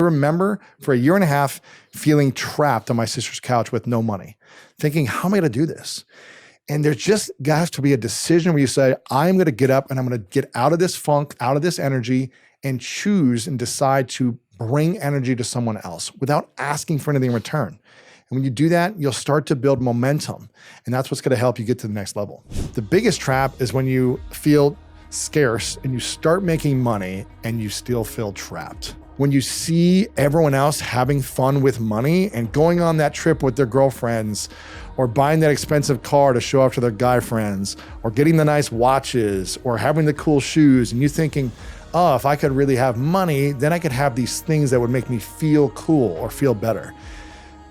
I remember for a year and a half feeling trapped on my sister's couch with no money, thinking, how am I going to do this? And there just has to be a decision where you say, I'm going to get up and I'm going to get out of this funk, out of this energy, and choose and decide to bring energy to someone else without asking for anything in return. And when you do that, you'll start to build momentum. And that's what's going to help you get to the next level. The biggest trap is when you feel scarce and you start making money and you still feel trapped. When you see everyone else having fun with money and going on that trip with their girlfriends, or buying that expensive car to show off to their guy friends, or getting the nice watches, or having the cool shoes, and you thinking, oh, if I could really have money, then I could have these things that would make me feel cool or feel better.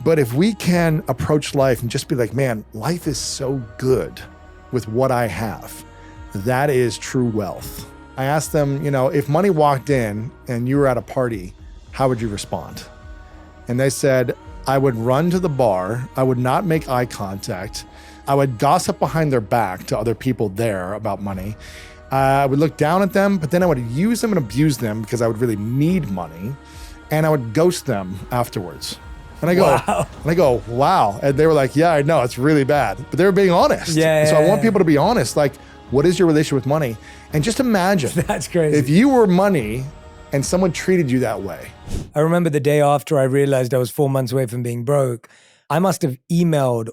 But if we can approach life and just be like, man, life is so good with what I have, that is true wealth. I asked them, if money walked in and you were at a party, how would you respond? And they said, I would run to the bar. I would not make eye contact. I would gossip behind their back to other people there about money. I would look down at them, but then I would use them and abuse them because I would really need money. And I would ghost them afterwards. And I go, wow. And they were like, yeah, I know, it's really bad. But they were being honest. So I want people to be honest. Like, what is your relationship with money? And just imagine. That's crazy. If you were money and someone treated you that way. I remember the day after I realized I was 4 months away from being broke, I must have emailed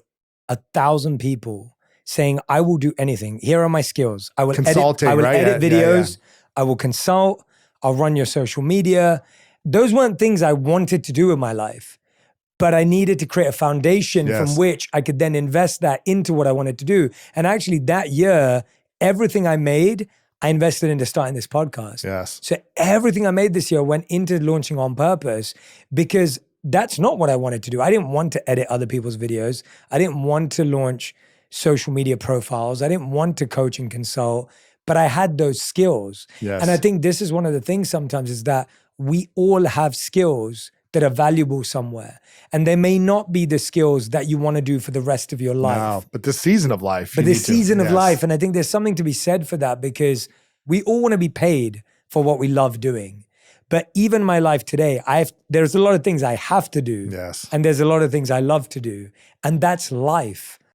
1,000 people saying, I will do anything. Here are my skills. I will Consulting, edit videos. I will consult. I'll run your social media. Those weren't things I wanted to do in my life, but I needed to create a foundation from which I could then invest that into what I wanted to do. And actually that year, everything I made, I invested into starting this podcast. Yes. So everything I made this year went into launching On Purpose, because that's not what I wanted to do. I didn't want to edit other people's videos. I didn't want to launch social media profiles. I didn't want to coach and consult, but I had those skills. Yes. And I think this is one of the things sometimes is that we all have skills that are valuable somewhere. And they may not be the skills that you want to do for the rest of your life. No, but the season of life. But the season of life. And I think there's something to be said for that, because we all want to be paid for what we love doing. But even my life today, there's a lot of things I have to do. Yes. And there's a lot of things I love to do. And that's life.